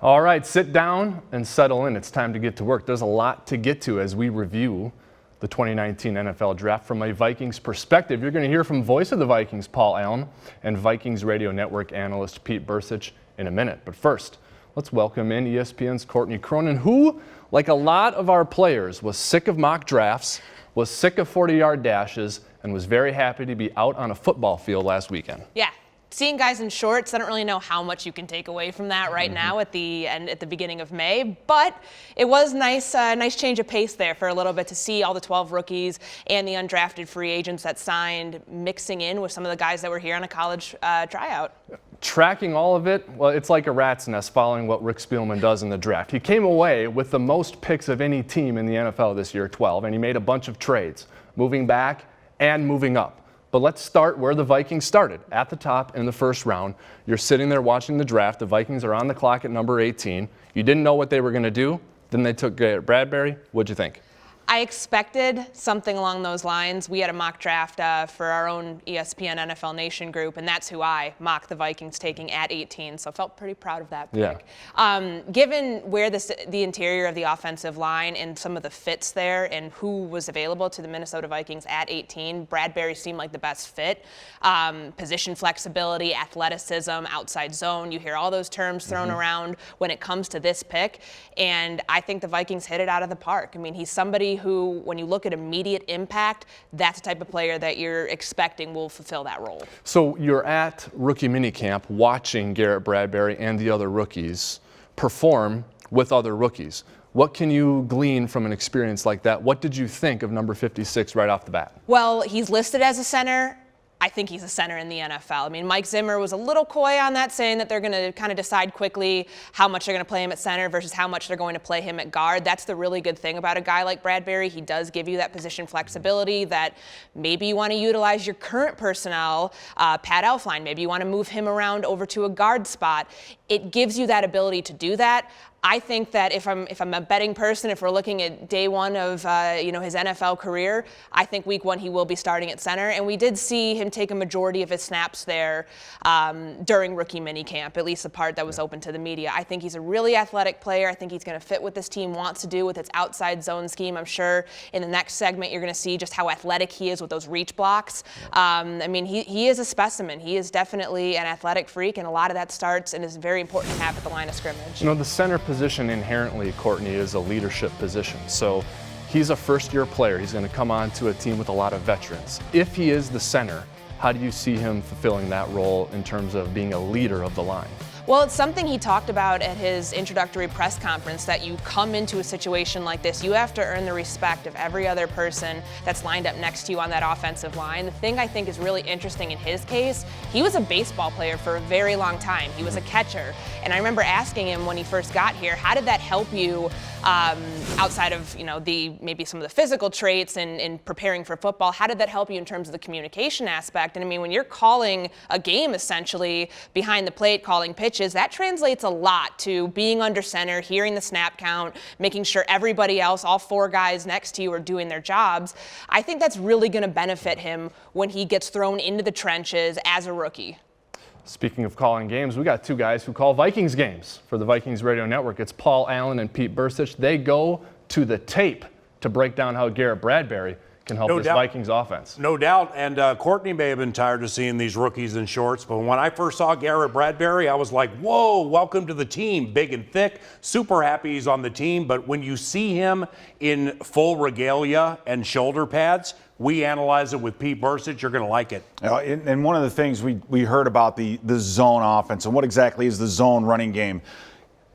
All right, sit down and settle in. It's time to get to work. There's a lot to get to as we review the 2019 NFL Draft from a Vikings perspective. You're going to hear from voice of the Vikings, Paul Allen, and Vikings Radio Network analyst Pete Bercich in a minute. But first, let's welcome in ESPN's Courtney Cronin, who, like a lot of our players, was sick of mock drafts, was sick of 40-yard dashes, and was very happy to be out on a football field last weekend. Yeah. Seeing guys in shorts, I don't really know how much you can take away from that right now at the beginning of May, but it was nice change of pace there for a little bit to see all the 12 rookies and the undrafted free agents that signed mixing in with some of the guys that were here on a college tryout. Tracking all of it, well, it's like a rat's nest following what Rick Spielman does in the draft. He came away with the most picks of any team in the NFL this year, 12, and he made a bunch of trades, moving back and moving up. But let's start where the Vikings started, at the top in the first round. You're sitting there watching the draft. The Vikings are on the clock at number 18. You didn't know what they were going to do. Then they took Garrett Bradbury. What'd you think? I expected something along those lines. We had a mock draft for our own ESPN NFL Nation group, and that's who I mocked the Vikings taking at 18, so I felt pretty proud of that pick. Yeah. Given where the interior of the offensive line and some of the fits there and who was available to the Minnesota Vikings at 18, Bradbury seemed like the best fit. Position flexibility, athleticism, outside zone, you hear all those terms thrown around when it comes to this pick, and I think the Vikings hit it out of the park. I mean, he's somebody who, when you look at immediate impact, that's the type of player that you're expecting will fulfill that role. So you're at rookie minicamp watching Garrett Bradbury and the other rookies perform with other rookies. What can you glean from an experience like that? What did you think of number 56 right off the bat? Well, he's listed as a center. I think he's a center in the NFL. I mean, Mike Zimmer was a little coy on that, saying that they're going to kind of decide quickly how much they're going to play him at center versus how much they're going to play him at guard. That's the really good thing about a guy like Bradbury. He does give you that position flexibility that maybe you want to utilize your current personnel, Pat Elflein. Maybe you want to move him around over to a guard spot. It gives you that ability to do that. I think that if I'm a betting person, if we're looking at day one of his NFL career, I think week one he will be starting at center. And we did see him take a majority of his snaps there during rookie minicamp, at least the part that was open to the media. I think he's a really athletic player. I think he's going to fit what this team wants to do with its outside zone scheme. I'm sure in the next segment you're going to see just how athletic he is with those reach blocks. I mean, he is a specimen. He is definitely an athletic freak, and a lot of that starts and is very important to have at the line of scrimmage. You know, the center position inherently, Courtney, is a leadership position. So he's a first-year player. He's going to come on to a team with a lot of veterans. If he is the center, how do you see him fulfilling that role in terms of being a leader of the line? Well, it's something he talked about at his introductory press conference, that you come into a situation like this, you have to earn the respect of every other person that's lined up next to you on that offensive line. The thing I think is really interesting in his case, he was a baseball player for a very long time. He was a catcher. And I remember asking him when he first got here, how did that help you outside of maybe some of the physical traits and preparing for football? How did that help you in terms of the communication aspect? And I mean, when you're calling a game essentially behind the plate, calling pitches, that translates a lot to being under center, hearing the snap count, making sure everybody else, all four guys next to you, are doing their jobs. I think that's really going to benefit him when he gets thrown into the trenches as a rookie. Speaking of calling games, we got two guys who call Vikings games for the Vikings Radio Network. It's Paul Allen and Pete Bercich. They go to the tape to break down how Garrett Bradbury can help this Vikings offense. No doubt, and Courtney may have been tired of seeing these rookies in shorts, but when I first saw Garrett Bradbury, I was like, whoa, welcome to the team. Big and thick, super happy he's on the team, but when you see him in full regalia and shoulder pads, we analyze it with Pete Bercich. You're going to like it. And one of the things we heard about the zone offense and what exactly is the zone running game.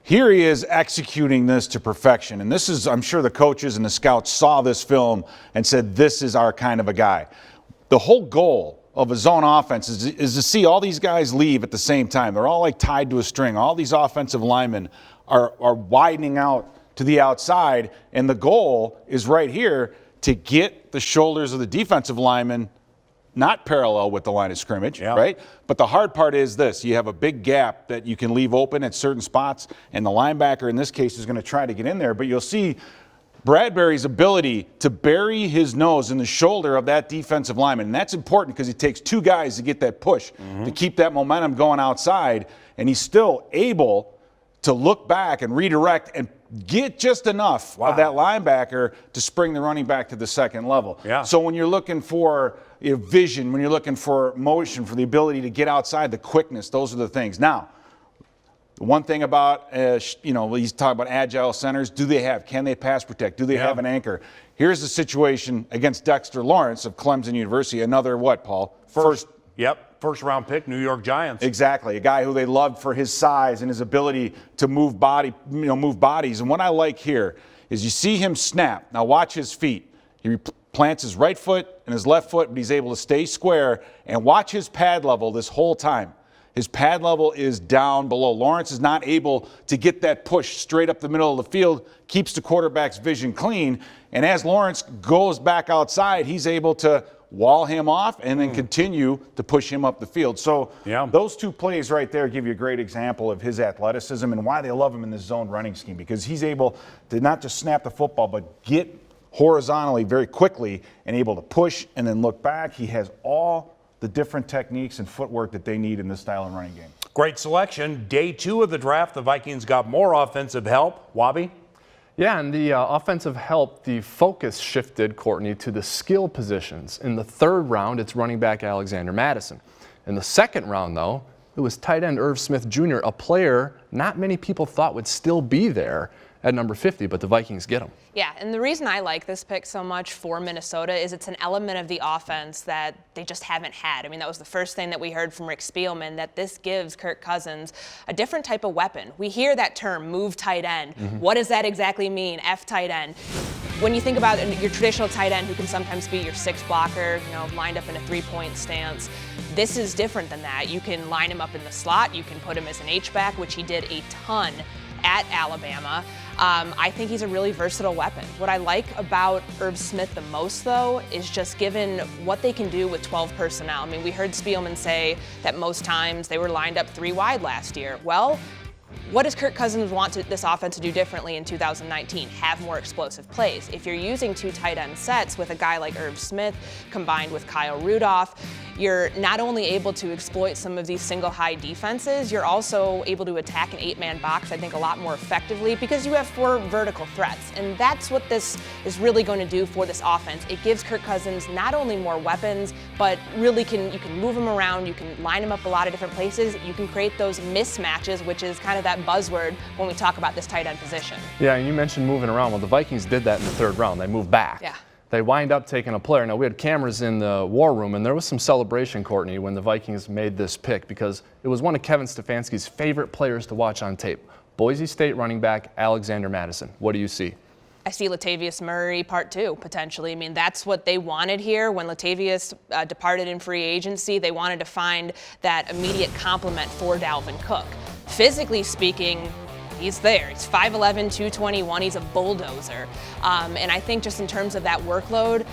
Here he is executing this to perfection. And this is, I'm sure the coaches and the scouts saw this film and said, this is our kind of a guy. The whole goal of a zone offense is to see all these guys leave at the same time. They're all like tied to a string. All these offensive linemen are widening out to the outside. And the goal is right here to get the shoulders of the defensive linemen not parallel with the line of scrimmage, right? But the hard part is this. You have a big gap that you can leave open at certain spots, and the linebacker in this case is going to try to get in there. But you'll see Bradbury's ability to bury his nose in the shoulder of that defensive lineman. And that's important because it takes two guys to get that push, to keep that momentum going outside. And he's still able to look back and redirect and get just enough of that linebacker to spring the running back to the second level. Yeah. So when you're looking for vision, when you're looking for motion, for the ability to get outside, the quickness, those are the things. Now, one thing about, he's talking about agile centers. Can they pass protect? Do they have an anchor? Here's the situation against Dexter Lawrence of Clemson University. Another what, Paul? First round pick, New York Giants. Exactly. A guy who they loved for his size and his ability to move bodies. And what I like here is you see him snap. Now watch his feet. He plants his right foot and his left foot, but he's able to stay square. And watch his pad level this whole time. His pad level is down below. Lawrence is not able to get that push straight up the middle of the field, keeps the quarterback's vision clean. And as Lawrence goes back outside, he's able to wall him off and then continue to push him up the field. So those two plays right there give you a great example of his athleticism and why they love him in this zone running scheme, because he's able to not just snap the football, but get horizontally very quickly and able to push and then look back. He has all the different techniques and footwork that they need in this style of running game. Great selection. Day 2 of the draft, the Vikings got more offensive help. Wobby? Yeah, and the offensive help, the focus shifted, Courtney, to the skill positions. In the third round, it's running back Alexander Mattison. In the second round, though, it was tight end Irv Smith Jr., a player not many people thought would still be there at number 50, but the Vikings get him. Yeah, and the reason I like this pick so much for Minnesota is it's an element of the offense that they just haven't had. I mean, that was the first thing that we heard from Rick Spielman, that this gives Kirk Cousins a different type of weapon. We hear that term, move tight end. What does that exactly mean, F tight end? When you think about your traditional tight end who can sometimes be your sixth blocker, lined up in a three-point stance, this is different than that. You can line him up in the slot. You can put him as an H-back, which he did a ton at Alabama. I think he's a really versatile weapon. What I like about Irv Smith the most, though, is just given what they can do with 12 personnel. I mean, we heard Spielman say that most times they were lined up 3 wide last year. Well, what does Kirk Cousins want this offense to do differently in 2019? Have more explosive plays. If you're using 2 tight end sets with a guy like Irv Smith combined with Kyle Rudolph, you're not only able to exploit some of these single high defenses, you're also able to attack an 8-man box, I think, a lot more effectively because you have 4 vertical threats. And that's what this is really going to do for this offense. It gives Kirk Cousins not only more weapons, but really you can move him around, you can line him up a lot of different places, you can create those mismatches, which is kind of that buzzword when we talk about this tight end position. Yeah, and you mentioned moving around. Well, the Vikings did that in the third round. They moved back. Yeah. They wind up taking a player. Now, we had cameras in the war room, and there was some celebration, Courtney, when the Vikings made this pick because it was one of Kevin Stefanski's favorite players to watch on tape. Boise State running back Alexander Mattison. What do you see? I see Latavius Murray part 2, potentially. I mean, that's what they wanted here. When Latavius departed in free agency, they wanted to find that immediate complement for Dalvin Cook. Physically speaking, he's there. He's 5'11", 221. He's a bulldozer. And I think just in terms of that workload,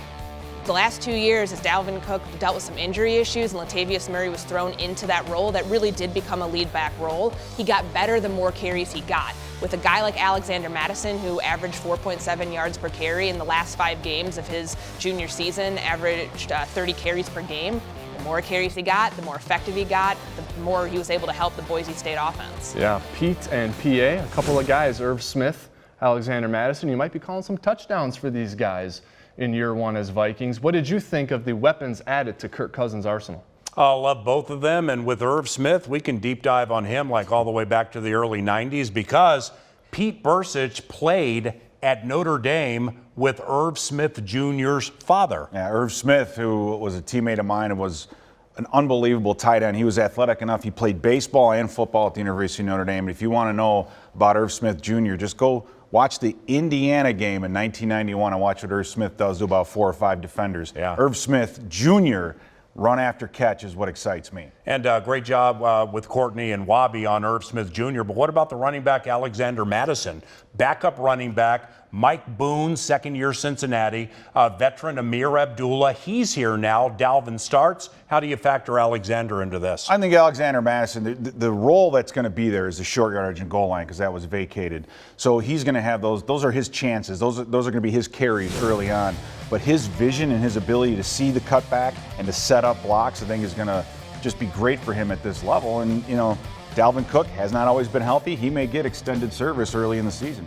the last 2 years as Dalvin Cook dealt with some injury issues and Latavius Murray was thrown into that role that really did become a lead back role, he got better the more carries he got. With a guy like Alexander Mattison, who averaged 4.7 yards per carry in the last 5 games of his junior season, averaged 30 carries per game. The more carries he got, the more effective he got, the more he was able to help the Boise State offense. Yeah, Pete and PA, a couple of guys, Irv Smith, Alexander Mattison. You might be calling some touchdowns for these guys in year 1 as Vikings. What did you think of the weapons added to Kirk Cousins' arsenal? I love both of them, and with Irv Smith, we can deep dive on him like all the way back to the early 90s because Pete Bercich played at Notre Dame with Irv Smith Jr.'s father. Yeah, Irv Smith, who was a teammate of mine and was an unbelievable tight end. He was athletic enough. He played baseball and football at the University of Notre Dame. And if you want to know about Irv Smith Jr., just go watch the Indiana game in 1991 and watch what Irv Smith does to about 4 or 5 defenders. Yeah. Irv Smith Jr., run after catch is what excites me. And great job with Courtney and Wobby on Irv Smith Jr. But what about the running back Alexander Mattison? Backup running back Mike Boone, second-year Cincinnati. Veteran Amir Abdullah, he's here now. Dalvin starts. How do you factor Alexander into this? I think Alexander Mattison, the role that's going to be there is the short yardage and goal line because that was vacated. So he's going to have those. Those are his chances. Those are going to be his carries early on. But his vision and his ability to see the cutback and to set up blocks, I think, is going to just be great for him at this level. And, Dalvin Cook has not always been healthy. He may get extended service early in the season.